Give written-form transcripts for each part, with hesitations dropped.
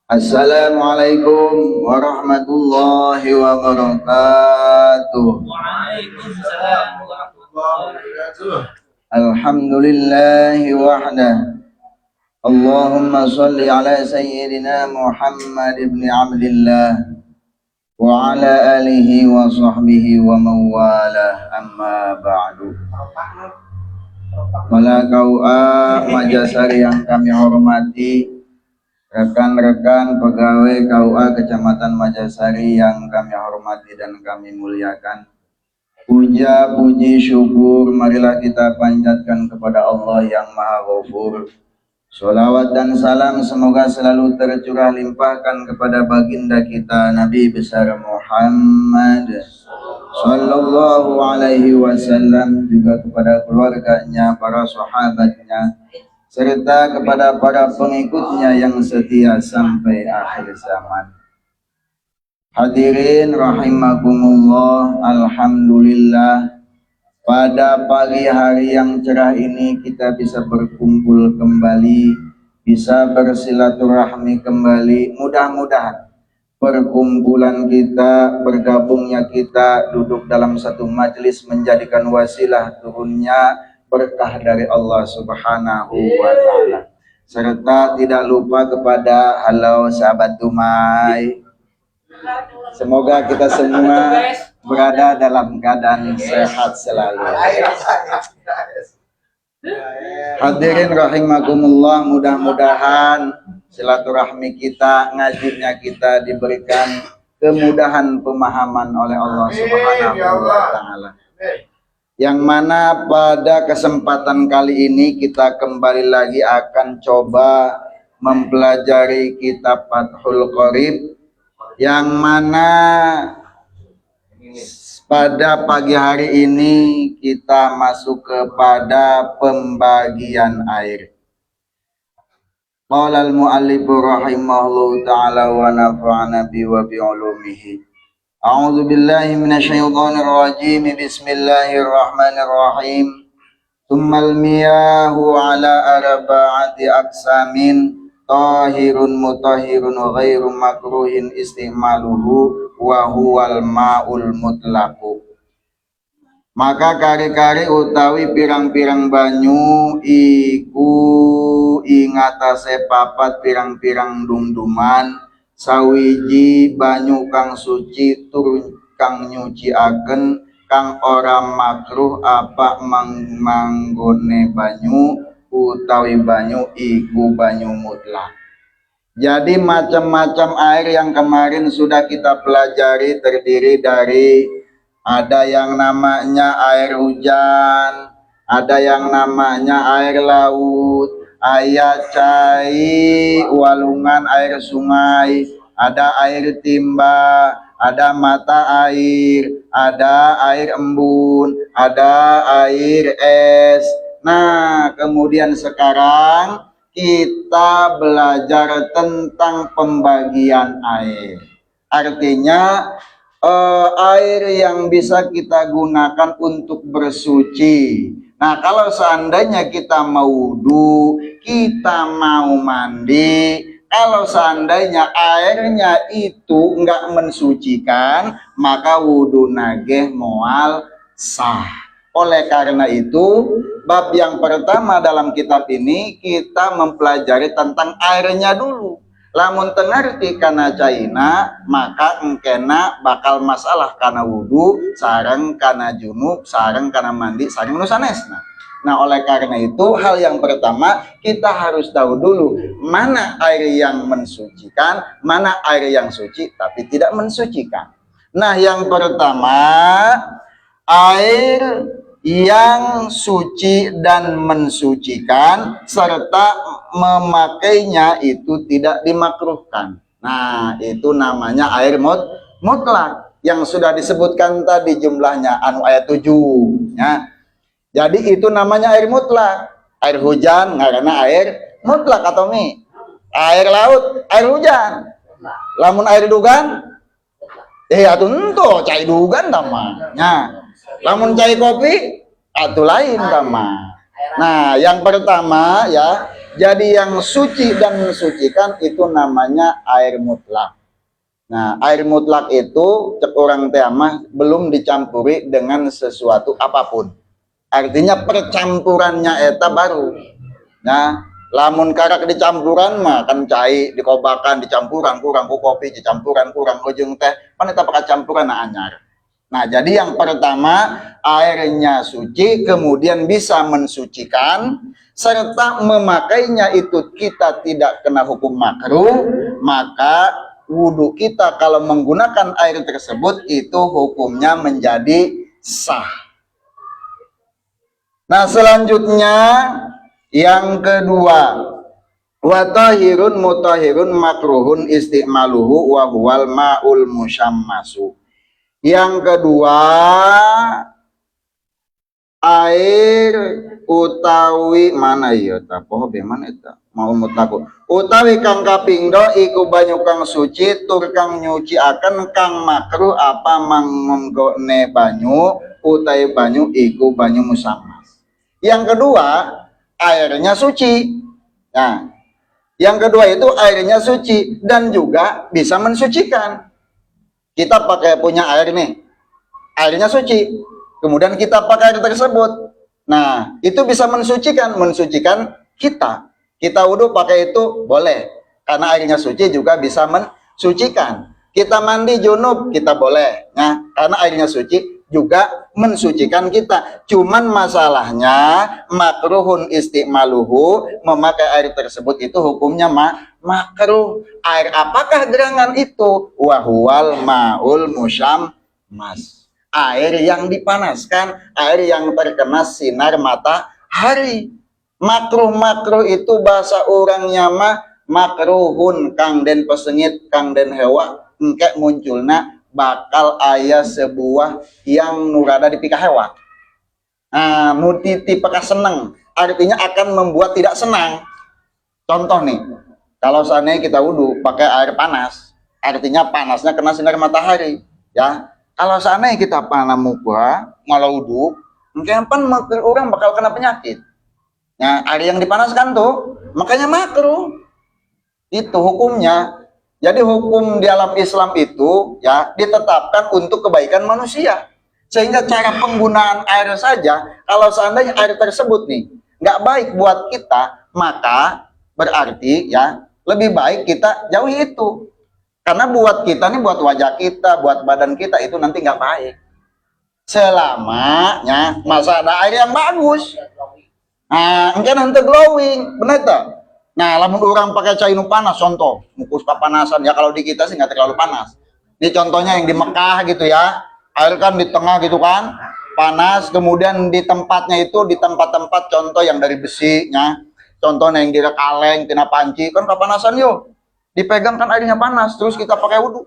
Assalamualaikum warahmatullahi wabarakatuh. Waalaikumsalam warahmatullahi wabarakatuh. Alhamdulillahi wahda. Allahumma salli ala sayyidina Muhammad ibn Abdillah wa ala alihi wa sahbihi wa mawalah, amma ba'du. Para KUA Majasari yang kami hormati, rekan-rekan pegawai KUA Kecamatan Majasari yang kami hormati dan kami muliakan, puja, puji, syukur marilah kita panjatkan kepada Allah yang Maha Ghafur. Sholawat dan salam semoga selalu tercurah limpahkan kepada baginda kita Nabi besar Muhammad Sallallahu alaihi wasallam, juga kepada keluarganya, para sahabatnya, serta kepada para pengikutnya yang setia sampai akhir zaman. Hadirin rahimakumullah, alhamdulillah pada pagi hari yang cerah ini kita bisa berkumpul kembali, bisa bersilaturahmi kembali. Mudah-mudahan perkumpulan kita, bergabungnya kita, duduk dalam satu majelis menjadikan wasilah turunnya berkah dari Allah Subhanahu wa ta'ala. Serta tidak lupa kepada halo sahabat Dumai, semoga kita semua berada dalam keadaan sehat selalu. Hadirin rahimakumullah, mudah-mudahan silaturahmi kita, ngajinya kita diberikan kemudahan pemahaman oleh Allah Subhanahu wa ta'ala. Yang mana pada kesempatan kali ini kita kembali lagi akan coba mempelajari kitab Fathul Qorib, yang mana pada pagi hari ini kita masuk kepada pembagian air. Qala al-mu'allif rahimahullahu ta'ala wa nafa'ana bi wa bi ulumihi. A'udzu billahi minasyaitonir rajim. Bismillahirrahmanirrahim. Tsummal miyahu ala arba'ati aqsamin tahirun mutahhirun ghairu makruhin istimaluhu wa huwal ma'ul mutlaqu. Maka kari-kari utawi pirang-pirang banyu iku ingatase papat pirang-pirang dumduman, sawiji banyu kang suci tur kang nyuciaken, kang ora makruh apa manggone banyu utawi banyu iku banyu mutlak. Jadi macam-macam air yang kemarin sudah kita pelajari terdiri dari ada yang namanya air hujan, ada yang namanya air laut, air cai, walungan air sungai, ada air timba, ada mata air, ada air embun, ada air es. Nah, kemudian sekarang kita belajar tentang pembagian air. Artinya air yang bisa kita gunakan untuk bersuci. Nah, kalau seandainya kita mau wudu, kita mau mandi, kalau seandainya airnya itu enggak mensucikan, maka wudu nageh moal sah. Oleh karena itu, bab yang pertama dalam kitab ini kita mempelajari tentang airnya dulu. Lamun tengerti kana caina, maka engkena bakal masalah kana wudu, sareng kana junub, sareng kana mandi, sareng nusanesna. Nah, oleh karena itu hal yang pertama kita harus tahu dulu mana air yang mensucikan, mana air yang suci tapi tidak mensucikan. Nah, yang pertama air yang suci dan mensucikan serta memakainya itu tidak dimakruhkan. Nah, itu namanya air mutlak yang sudah disebutkan tadi jumlahnya ayat 7 ya. Jadi itu namanya air mutlak. Air hujan karena air mutlak atau mi. Air laut, air hujan. Lamun air dugan atuh ento cai dugan namanya. Lamun cai kopi atuh lain sama. Nah, yang pertama ya, Jadi yang suci dan mensucikan itu namanya air mutlak. Nah, air mutlak itu cek orang teh mah belum dicampuri dengan sesuatu apapun. Artinya percampurannya eta baru. Nah, lamun karak dicampuran mah kan cai dikobakan dicampuran kurang ku kopi dicampuran kurang ujung teh pan eta pakai campuran na anyar. Nah, jadi yang pertama airnya suci kemudian bisa mensucikan serta memakainya itu kita tidak kena hukum makruh, maka wudhu kita kalau menggunakan air tersebut itu hukumnya menjadi sah. Nah, selanjutnya yang kedua, wa tahirun mutahirun makruhun istimaluhu wa huwal ma'ul musyammasu. Yang kedua, air utawi mana ya tapoh bagaimana itu mau mutlaku utawi kang kapindo iku banyu kang suci tur kang nyuci akan kang makruh apa manggone banyu utawi banyu iku banyu musammas. Yang kedua airnya suci. Nah, yang kedua itu airnya suci dan juga bisa mensucikan. Kita pakai punya air nih, airnya suci, kemudian kita pakai air tersebut. Nah, itu bisa mensucikan kita. Kita wudhu pakai itu boleh, karena airnya suci juga bisa mensucikan. Kita mandi junub kita boleh, nah, karena airnya suci juga mensucikan kita. Cuman masalahnya makruhun istimaluhu, memakai air tersebut itu hukumnya makruh. Air apakah gerangan itu? Wahwal maul musyammas. Air yang dipanaskan, air yang terkena sinar matahari. Makruh itu bahasa orangnya mah makruhun kang den pesengit kang den hewa engke munculna bakal aya sebuah yang nurada dipikah hewa. Nah, nutiti peka seneng artinya akan membuat tidak senang. Contoh nih, kalau seandainya kita wudhu pakai air panas, artinya panasnya kena sinar matahari, ya. Kalau seandainya kita panah muka malah wudhu, mungkin orang bakal kena penyakit. Nah, air yang dipanaskan tuh, makanya makruh. Itu hukumnya. Jadi hukum di alam Islam itu ya ditetapkan untuk kebaikan manusia. Sehingga cara penggunaan air saja, kalau seandainya air tersebut nih nggak baik buat kita, maka berarti ya lebih baik kita jauhi itu. Karena buat kita nih, buat wajah kita, buat badan kita itu nanti nggak baik. Selamanya masa ada air yang bagus. Nah, mungkin nanti glowing, benar tak? Nah, lamun orang pakai cai nu panas, contoh, mukus kepanasan ya kalau di kita sih nggak terlalu panas. Ini contohnya yang di Mekah gitu ya, air kan di tengah gitu kan, panas, kemudian di tempatnya itu di tempat-tempat contoh yang dari besinya, contohnya yang di kaleng, tina panci, kan kepanasan yuk, dipegang kan airnya panas, terus kita pakai wudhu.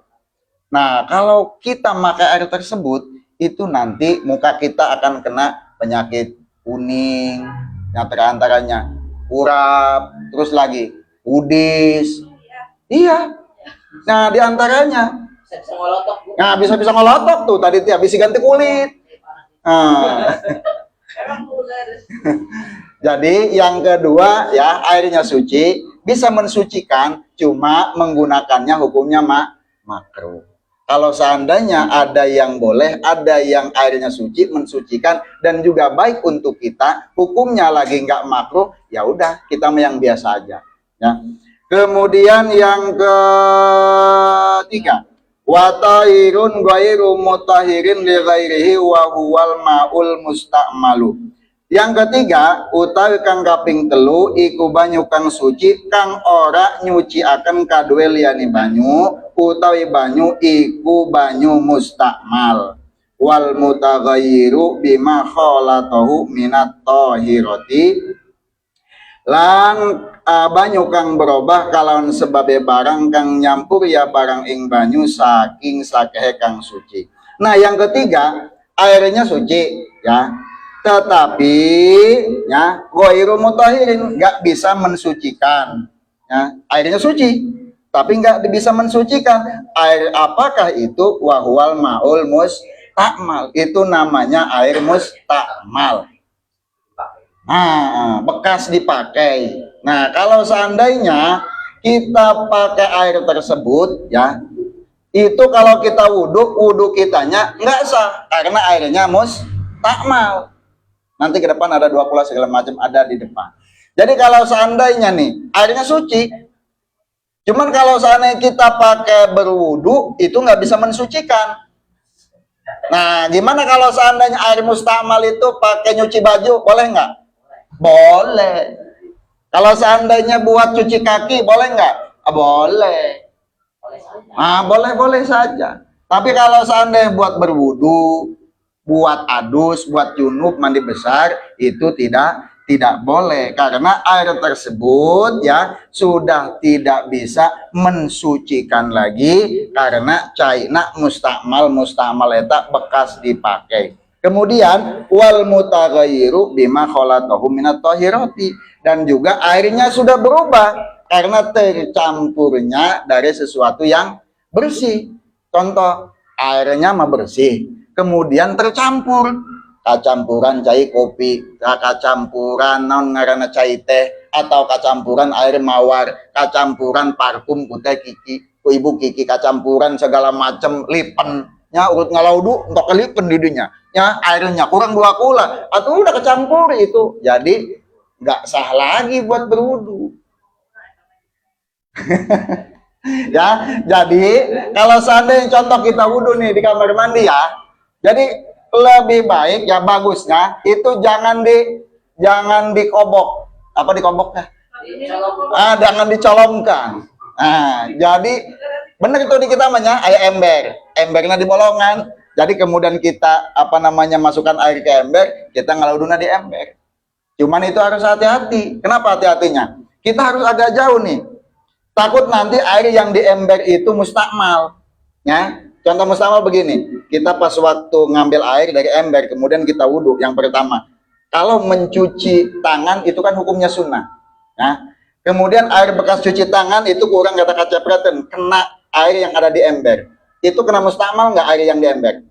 Nah, kalau kita pakai air tersebut, itu nanti muka kita akan kena penyakit kuning, yang terantaranya urap, terus lagi udis. Iya. Nah, diantaranya. Nah, bisa ngolotok tuh tadi tuh habis ganti kulit. Nah. Jadi yang kedua ya, airnya suci, bisa mensucikan, cuma menggunakannya hukumnya makruh. Kalau seandainya ada yang boleh, ada yang airnya suci, mensucikan dan juga baik untuk kita, hukumnya lagi nggak makruh, ya udah kita yang biasa aja. Ya. Kemudian yang ketiga, wa tahirun ghairu mutahirin li ghairihi wa huwal ma'ul musta'malu. Yang ketiga, utawi kang kaping telu iku banyu kang suci kang ora nyuci akan kadue liyane banyu, utawi banyu iku banyu mustakmal. Wal mutaghayyiru bima khalatahu minat tahirati. Lan banyu kang berubah kalawan sebabe barang kang nyampur ya barang ing banyu saking sakehe kang suci. Nah, yang ketiga, airnya suci ya. Tetapi ya ghairu mutahirin, nggak bisa mensucikan ya, airnya suci tapi nggak bisa mensucikan. Air apakah itu? Wahwal maul mustakmal, itu namanya air mustakmal. Nah, bekas dipakai Nah, kalau seandainya kita pakai air tersebut ya, itu kalau kita wudhu kitanya nggak sah karena airnya mustakmal. Nanti ke depan ada 20 segala macam ada di depan. Jadi kalau seandainya nih airnya suci, cuman kalau seandainya kita pakai berwudhu itu nggak bisa mensucikan. Nah, gimana kalau seandainya air mustakmal itu pakai nyuci baju, boleh nggak? Boleh. Kalau seandainya buat cuci kaki, boleh nggak? Boleh. Boleh-boleh saja. Tapi kalau seandainya buat berwudu, buat adus, buat junub, mandi besar, itu tidak boleh karena air tersebut ya sudah tidak bisa mensucikan lagi karena caina mustakmal eta bekas dipakai. Kemudian wal mutaghayyiru bima khalatahu minat thahirati, dan juga airnya sudah berubah karena tercampurnya dari sesuatu yang bersih. Contoh, airnya mah bersih, kemudian tercampur, kacampuran cai kopi, kacampuran non ngaranna cai teh, atau kacampuran air mawar, kacampuran parfum kuteh Kiki, ku ibu Kiki, kacampuran segala macam lipen nya urut ngalaudu untuk kelipen didinya nya airnya kurang 2 kula atau udah kecampur itu, jadi nggak sah lagi buat berwudu. Ya, jadi kalau seandainya contoh kita wudhu nih di kamar mandi ya, jadi lebih baik ya bagusnya itu jangan dikobok, apa dikobok ya? Jangan dicolongkan. Nah, jadi benar itu di kita namanya ayah embernya di bolongan. Jadi kemudian kita masukkan air ke ember, kita ngaluduna di ember. Cuman itu harus hati-hati. Kenapa hati-hatinya? Kita harus agak jauh nih. Takut nanti air yang di ember itu mustakmal. Ya, contoh mustakmal begini. Kita pas waktu ngambil air dari ember, kemudian kita wudhu. Yang pertama, kalau mencuci tangan itu kan hukumnya sunnah. Ya. Kemudian air bekas cuci tangan itu kurang kata kacepretan, kena air yang ada di ember. Itu kena mustakmal nggak air yang di ember?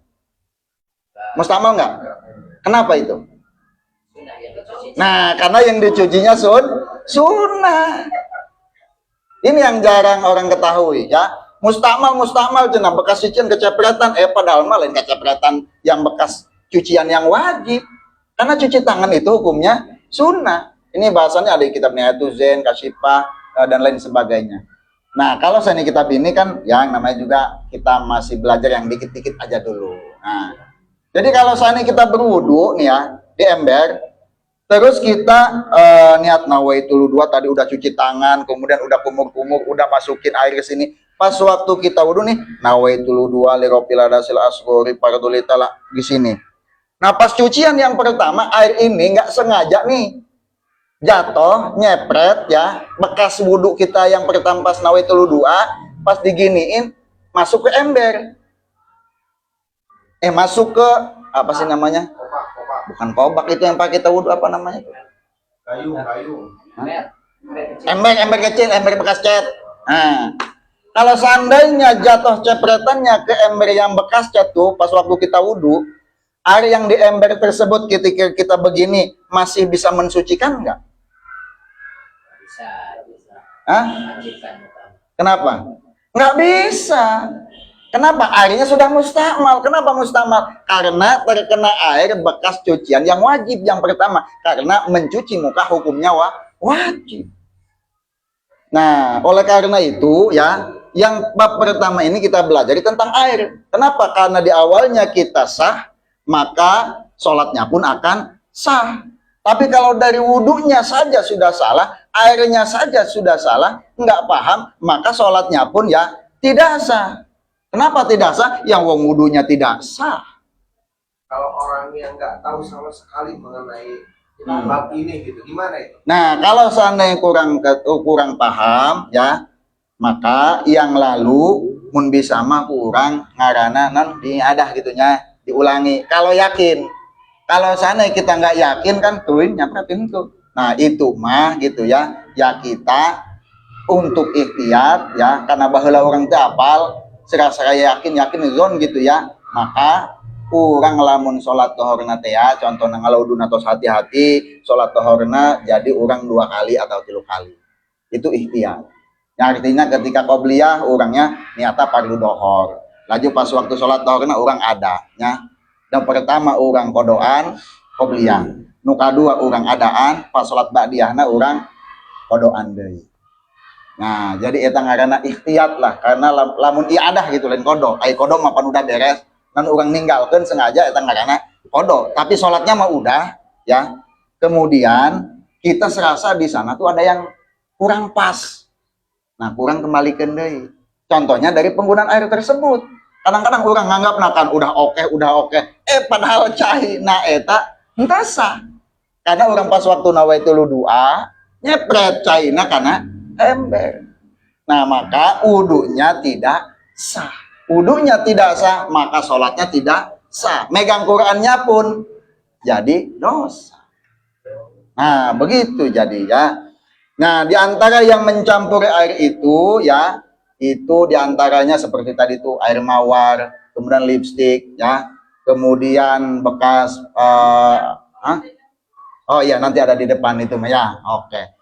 Mustakmal nggak? Kenapa itu? Nah, karena yang dicucinya sunnah. Ini yang jarang orang ketahui ya. Mustakmal cenah bekas cucian kecepretan, padahal mah lain kecepretan yang bekas cucian yang wajib. Karena cuci tangan itu hukumnya sunnah. Ini bahasannya ada di kitab Nihayatul Zain, Kasyifah, dan lain sebagainya. Nah, kalau saya ini kitab ini kan yang namanya juga kita masih belajar yang dikit-dikit aja dulu. Nah, jadi kalau saya ini kita berwudu nih ya di ember, terus kita niat nawaitul wudu tadi udah cuci tangan, kemudian udah kumur-kumur, udah masukin air ke sini. Pas waktu kita wudu nih, nawaitul wudu li rabbil adasil asghori fardulitala di sini. Nah, pas cucian yang pertama air ini nggak sengaja nih jatuh, nyepret ya, bekas wudhu kita yang pertama pas nawaitul wudu, pas diginiin masuk ke ember. Masuk ke apa sih namanya? Bukan kobak, itu yang pakai kita wudhu apa namanya? Kayu. Ember kecil, ember bekas cat. Nah, kalau seandainya jatuh cepretannya ke ember yang bekas cat tuh pas waktu kita wudhu, air yang di ember tersebut ketika kita begini masih bisa mensucikan nggak? Kenapa? Nggak bisa. Kenapa? Airnya sudah mustakmal. Kenapa mustakmal? Karena terkena air bekas cucian yang wajib yang pertama. Karena mencuci muka hukumnya wajib. Nah, oleh karena itu ya, yang bab pertama ini kita belajar tentang air. Kenapa? Karena di awalnya kita sah, maka sholatnya pun akan sah. Tapi kalau dari wudhunya saja sudah salah, airnya saja sudah salah, nggak paham, maka sholatnya pun ya tidak sah. Kenapa tidak sah? Yang wong wudhunya tidak sah. Kalau orang yang nggak tahu sama sekali mengenai bab ini gitu, gimana itu? Nah, kalau seandainya kurang paham ya, maka yang lalu mun bisa mah kurang ngarana non diadah gitunya, diulangi. Kalau yakin. Kalau sana kita nggak yakin kan tuin nyapretin tuh. Nah itu mah gitu ya kita untuk ikhtiar ya, karena baheula orang teu apal, serasa yakin zon gitu ya, maka urang lamun sholat tohorna teh ya, contohnya ngalauduna tos hati-hati sholat tohorna jadi urang 2 kali atau 3 kali. Itu ikhtiar. Yang artinya ketika qobliyah urangnya niata fardu dohor. Laju pas waktu sholat tohorna urang ada nya. Dan pertama urang kodoan qobliyah. Nu kadua urang adaan pas sholat ba'diyahna urang kodoan deui. Nah, jadi eta ngaranna ikhtiyat lah karena lamun iadah gitu lain kodo. Ai kodo mah pan udah beres dan urang ninggalkeun sengaja eta ngaranna kodo. Tapi sholatnya mah udah ya. Kemudian kita serasa di sana tuh ada yang kurang pas. Nah, kurang kembalikan deui. Contohnya dari penggunaan air tersebut. Kadang-kadang urang nganggap nakan udah oke. Padahal cahina eta henteu sah. Karena orang pas waktu nawaitu doa nyepret cahina karena ember. Nah, maka wudunya tidak sah. Wudunya tidak sah, maka sholatnya tidak sah. Megang Qurannya pun jadi dosa. Nah, begitu jadi ya. Nah, diantara yang mencampuri air itu ya, itu diantaranya seperti tadi tuh air mawar, kemudian lipstik ya, kemudian bekas oh iya nanti ada di depan itu ya. Oke.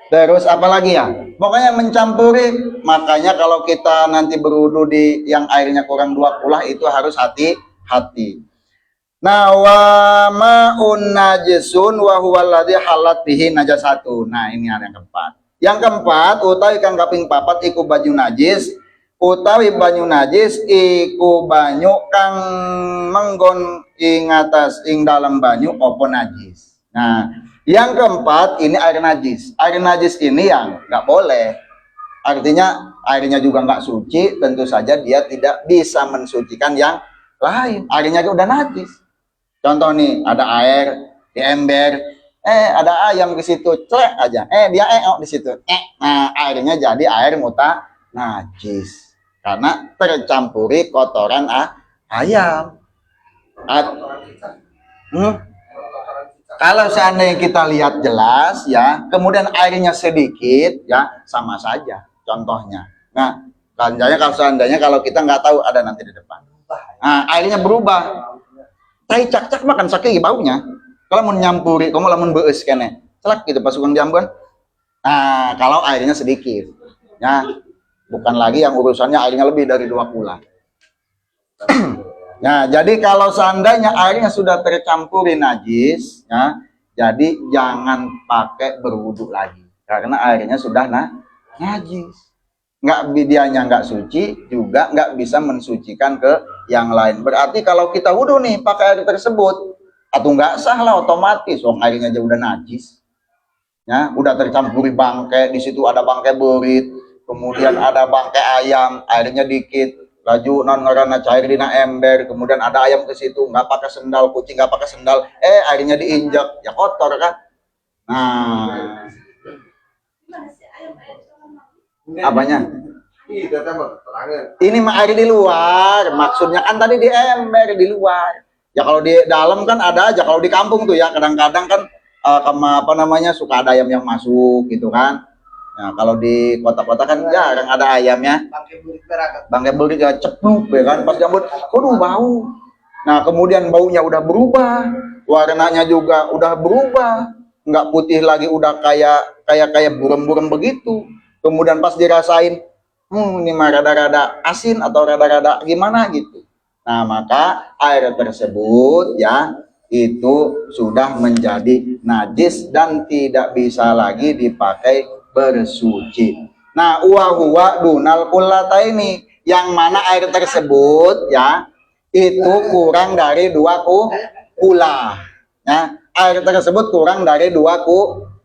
Terus apa lagi ya? Pokoknya mencampuri. Makanya kalau kita nanti berwudu di yang airnya kurang 2 kulah itu harus hati-hati. Nah, wa ma'un najisun wa huwa alladzi halat bihi najasatu. Nah, ini ada yang keempat. Yang keempat, utawi kang kaping papat iku banyu najis. Utawi banyu najis iku banyu kang menggon ing atas ing dalam banyu apa najis. Nah, yang keempat ini air najis. Air najis ini yang nggak boleh. Artinya airnya juga nggak suci. Tentu saja dia tidak bisa mensucikan yang lain. Airnya udah najis. Contoh nih, ada air di ember. Ada ayam di situ, celek aja. Dia di situ. Nah, airnya jadi air muta najis. Karena tercampuri kotoran ayam. Kalau seandainya kita lihat jelas ya, kemudian airnya sedikit ya, sama saja contohnya. Nah, kalau seandainya kalau kita nggak tahu ada nanti di depan. Nah, airnya berubah. Tai cak-cak makan sakit baunya. Kalau mau nyampuri, kamu lamun beus kene. Celak gitu pas ukang jamban. Nah, kalau airnya sedikit. Ya, bukan lagi yang urusannya airnya lebih dari 2 kula. Nah, jadi kalau seandainya airnya sudah tercampuri najis, ya, jadi jangan pakai berwudu lagi, karena airnya sudah najis. Dianya nggak suci, juga nggak bisa mensucikan ke yang lain. Berarti kalau kita wudu nih pakai air tersebut, atau nggak sah lah otomatis, airnya aja udah najis, ya, udah tercampuri bangkai, di situ ada bangkai berit, kemudian ada bangkai ayam, airnya dikit. Laju non ngarana cair dina ember, kemudian ada ayam ke situ nggak pakai sendal, kucing nggak pakai sendal, airnya diinjak, ya kotor kan. Nah, apanya? Ini mah air di luar, maksudnya kan tadi di ember di luar. Ya kalau di dalam kan ada aja, kalau di kampung tuh ya kadang-kadang kan apa namanya suka ada ayam yang masuk gitu kan. Nah, kalau di kota-kota kan jarang ada ayamnya. Bangkai berit ya cepluk ya kan pas jambut. Waduh bau. Nah, kemudian baunya udah berubah, warnanya juga udah berubah. Nggak putih lagi, udah kayak buram-buram begitu. Kemudian pas dirasain, ini mah rada-rada asin atau rada-rada gimana gitu. Nah, maka air tersebut ya itu sudah menjadi najis dan tidak bisa lagi dipakai bersuci. Nah, huwa dunal kullataini, yang mana air tersebut ya itu kurang dari 2 kula. Ya, air tersebut kurang dari 2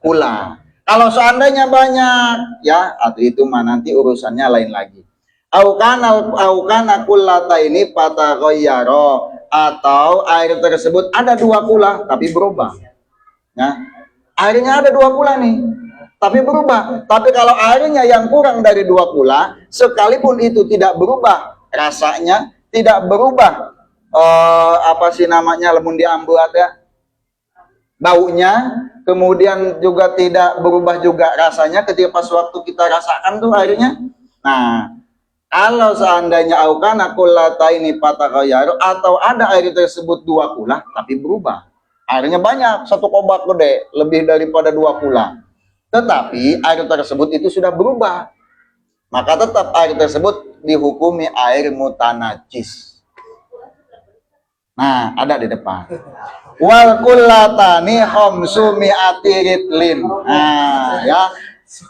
kula. Kalau seandainya banyak ya, atau itu mah nanti urusannya lain lagi. Aukana kullataini pataghayyara, atau air tersebut ada 2 kula tapi berubah. Ya, airnya ada 2 kula nih, tapi berubah. Tapi kalau airnya yang kurang dari 2 kula, sekalipun itu tidak berubah rasanya, tidak berubah apa sih namanya lemun diambuat ya, baunya, kemudian juga tidak berubah juga rasanya ketika pas waktu kita rasakan tuh airnya. Nah, Kalau seandainya aukana kullataini fataghayaru, atau ada air tersebut 2 kula tapi berubah. Airnya banyak, 1 kobak gede, lebih daripada 2 kula. Tetapi air tersebut itu sudah berubah. Maka tetap air tersebut dihukumi air mutanajis. Nah, ada di depan. Wal kullatani khamsu mi'ati ritlin. Nah, ya.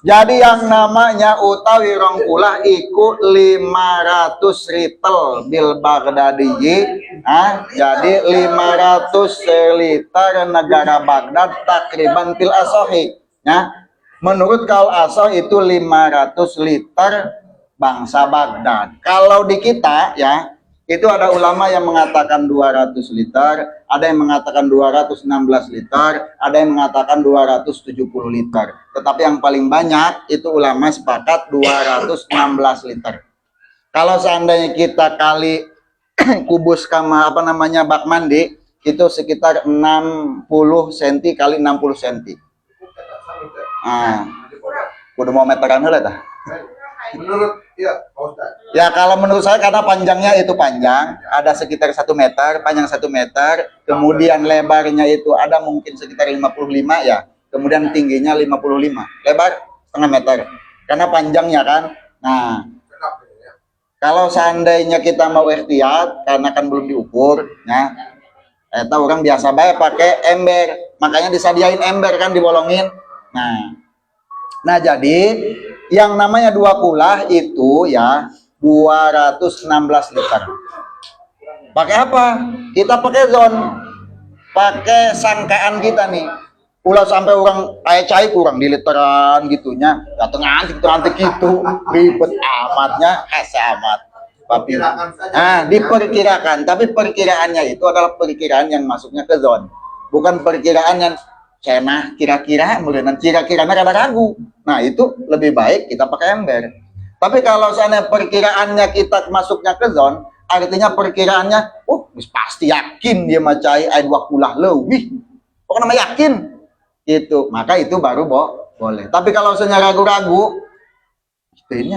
Jadi yang namanya utawi rong kula iku 500 ritel bil Baghdadiyyi. Jadi 500 liter negara Baghdad takriban fil asohi. Ya. Menurut kaul asoh itu 500 liter bangsa Baghdad. Kalau di kita ya, itu ada ulama yang mengatakan 200 liter, ada yang mengatakan 216 liter, ada yang mengatakan 270 liter. Tetapi yang paling banyak itu ulama sepakat 216 liter. Kalau seandainya kita kali kubus kama bak mandi, itu sekitar 60 cm kali 60 cm. Udah mau meteran heula tah. Menurut ya Pak Ustaz. Ya kalau menurut saya karena panjangnya itu panjang, ada sekitar 1 meter, panjang 1 meter, kemudian lebarnya itu ada mungkin sekitar 55 ya, kemudian tingginya 55, lebar setengah meter, karena panjangnya kan. Nah, kalau seandainya kita mau ikhtiar, karena kan belum diukur, ya, orang biasa baik pakai ember, makanya disadiain ember kan dibolongin. Nah jadi yang namanya 2 kula itu ya 216 liter. Pakai apa? Kita pakai zon, pakai sangkaan kita nih. Ulah sampai orang cai kurang di literan gitunya, datang antik gitu, ribet amatnya, amat. Tapi, diperkirakan, tapi perkiraannya itu adalah perkiraan yang masuknya ke zon, bukan perkiraan yang cenah kira-kira, kemudian kira-kiranya rada ragu. Nah itu lebih baik kita pakai ember. Tapi kalau seandainya perkiraannya kita masuknya ke zon, artinya perkiraannya, pasti yakin dia macai air 2 kula lebih. Pokoknya nama yakin, gitu. Maka itu baru boleh. Tapi kalau seandainya ragu-ragu, ini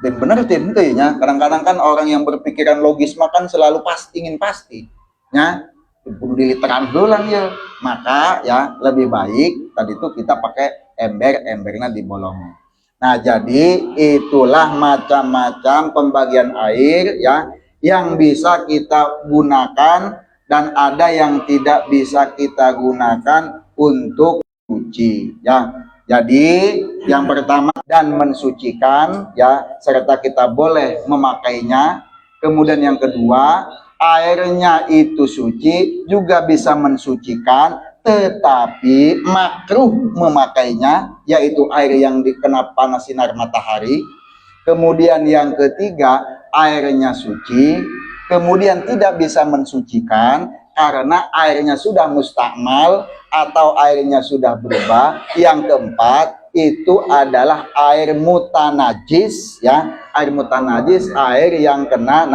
bener tentunya. Kadang-kadang kan orang yang berpikiran logis makan selalu ingin pasti, ya. Perlu diliteran dulu ya, maka ya lebih baik tadi itu kita pakai embernya dibolong. Nah jadi itulah macam-macam pembagian air ya yang bisa kita gunakan dan ada yang tidak bisa kita gunakan untuk suci ya. Jadi yang pertama dan mensucikan ya, serta kita boleh memakainya. Kemudian yang kedua, airnya itu suci, juga bisa mensucikan, tetapi makruh memakainya, yaitu air yang dikena panas sinar matahari. Kemudian yang ketiga, airnya suci, kemudian tidak bisa mensucikan karena airnya sudah mustakmal atau airnya sudah berubah. Yang keempat, itu adalah air mutanajis ya. Air mutanajis, air yang kena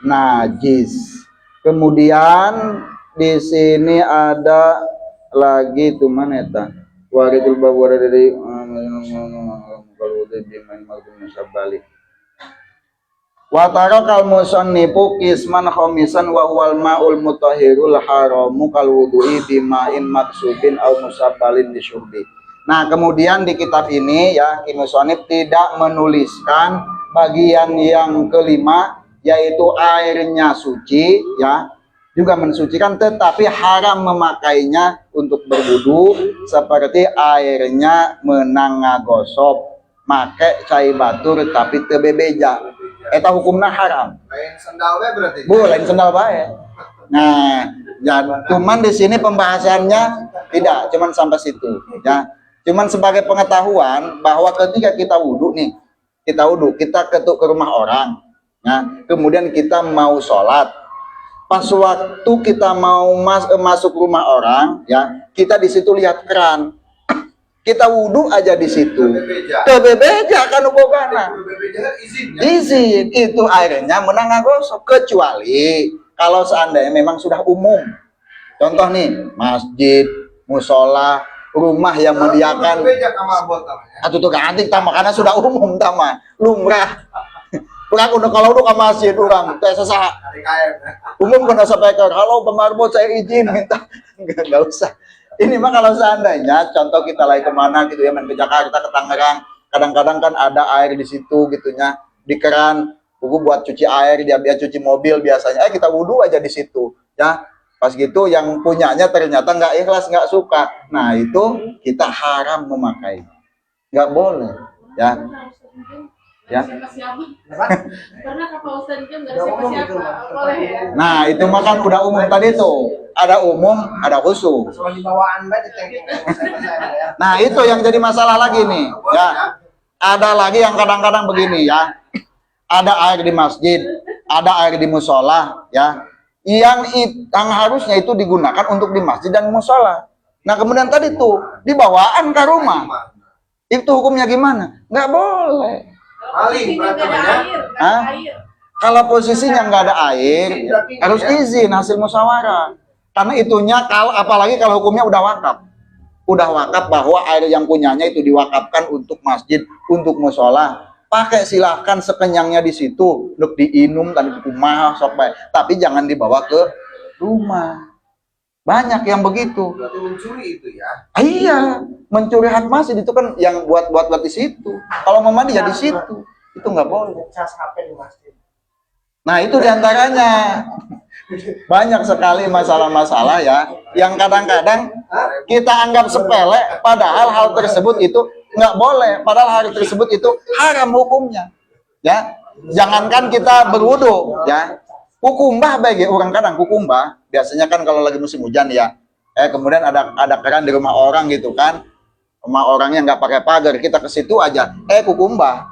najis. Kemudian di sini ada lagi tuh mana eta? Waridul babwara dari kalau udah dimain balik. Wa tarakal musannifu qisman khamisan wa huwal ma'ul mutahhirul haramu kal wudu'i bima'in maksubin aw musabbalin disyurbi. Nah, kemudian di kitab ini ya, musannif tidak menuliskan bagian yang kelima, yaitu airnya suci ya, juga mensucikan, tetapi haram memakainya untuk berwudu, seperti airnya menang ngagosop, make cai batur tapi teu bebeja. Eta hukumna haram. Lain sendal bae berarti. Lain sendal bae. Nah, ya, cuman di sini pembahasannya tidak, cuman sampai situ ya. Cuman sebagai pengetahuan bahwa ketika kita wudhu nih, kita ketuk ke rumah orang, ya, kemudian kita mau sholat. Pas waktu kita mau masuk rumah orang, ya, kita di situ lihat keran, kita wudhu aja di situ. Kebebeja kan ubogana. Izin itu airnya menang ngagosok, kecuali kalau seandainya memang sudah umum. Contoh nih, masjid, musola, rumah yang menyediakan atau tukang antik tama karena sudah umum tama lumrah Kurang udah kalau udah ke masjid orang teh sesaha. KM. Umum kena sampaikan, halo Pak Marbot saya izin minta. Enggak usah. Ini mah kalau seandainya contoh kita lagi kemana gitu ya, main ke Jakarta, ke Tangerang, kadang-kadang kan ada air di situ gitunya, di keran, buku buat cuci air, dia cuci mobil biasanya, kita wudhu aja di situ, ya. Pas gitu yang punyanya ternyata nggak ikhlas, nggak suka, nah itu kita haram memakai, nggak boleh, ya. Ya. Karena kapal Ustadz itu nggak ada siapa-siapa, boleh ya. Nah itu mah kan udah umum tadi tuh, ada umum, ada khusus. Soal di bawaan banget cengkeng ya. Nah itu yang jadi masalah lagi nih, ya. Ada lagi yang kadang-kadang begini ya, ada air di masjid, ada air di musola, ya. Yang harusnya itu digunakan untuk di masjid dan musola. Nah kemudian tadi tuh dibawaan ke rumah, itu hukumnya gimana? Nggak boleh. Maling berarti Nggak ada ya. air, nggak Hah? ada air. Kalau posisinya nggak ada air, harus izin hasil musyawarah. Karena itunya kalau apalagi kalau hukumnya udah wakaf bahwa air yang punyanya itu diwakafkan untuk masjid, untuk musola. Pakai silahkan sekenyangnya di situ, untuk diinum dan rumah sampai. Tapi jangan dibawa ke rumah. Banyak yang begitu. Berarti mencuri itu ya. Iya, mencuri hak masjid itu kan yang buat di situ. Kalau mau mandi ya di situ. Itu nggak boleh. Cas HP di masjid. Nah itu diantaranya banyak sekali masalah-masalah ya yang kadang-kadang kita anggap sepele, padahal hal tersebut itu nggak boleh, padahal hal tersebut itu haram hukumnya. Ya, jangankan kita berwudu, ya, kukumbah bagi orang kadang kukumbah biasanya kan kalau lagi musim hujan ya, kemudian ada keran di rumah orang gitu kan, rumah orangnya nggak pakai pagar, kita ke situ aja, kukumbah,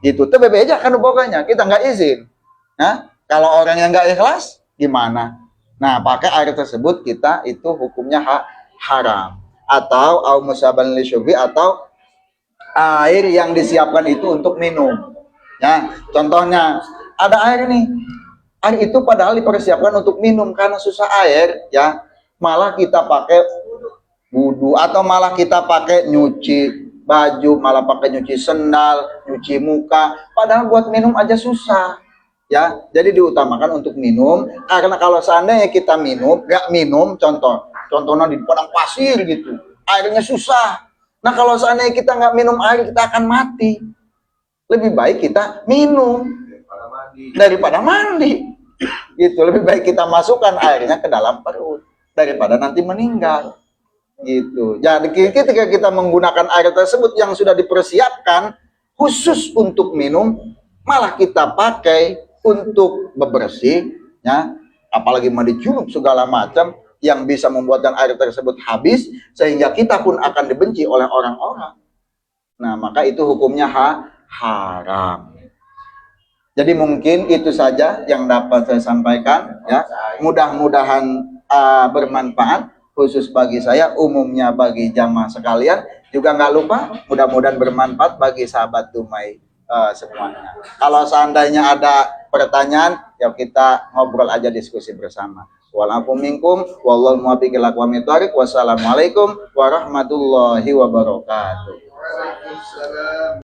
gitu, tuh bebe aja kan pokoknya kita nggak izin. Nah, kalau orang yang nggak ikhlas, gimana? Nah, pakai air tersebut kita itu hukumnya haram. Atau au musaban li syurbi, atau air yang disiapkan itu untuk minum. Ya, contohnya ada air nih. Air itu padahal dipersiapkan untuk minum karena susah air, ya. Malah kita pakai wudu atau malah kita pakai nyuci baju, malah pakai nyuci sendal, nyuci muka, padahal buat minum aja susah. Ya, jadi diutamakan untuk minum, karena kalau seandainya kita nggak minum, contohnya di padang pasir gitu, airnya susah. Nah kalau seandainya kita nggak minum air, kita akan mati. Lebih baik kita minum daripada mandi. Gitu, lebih baik kita masukkan airnya ke dalam perut daripada nanti meninggal. Gitu. Jadi ketika kita menggunakan air tersebut yang sudah dipersiapkan khusus untuk minum, malah kita pakai untuk bebersih, ya, apalagi mandi junub segala macam yang bisa membuatkan air tersebut habis sehingga kita pun akan dibenci oleh orang-orang. Nah, maka itu hukumnya haram. Jadi mungkin itu saja yang dapat saya sampaikan, ya. Mudah-mudahan bermanfaat khusus bagi saya, umumnya bagi jamaah sekalian. Juga nggak lupa mudah-mudahan bermanfaat bagi sahabat Dumai semuanya. Kalau seandainya ada pertanyaan, ya kita ngobrol aja, diskusi bersama. Walaupun minkum, wallahu muwaffiq ila aqwamit thoriq. Wassalamualaikum warahmatullahi wabarakatuh. Waalaikumsalam.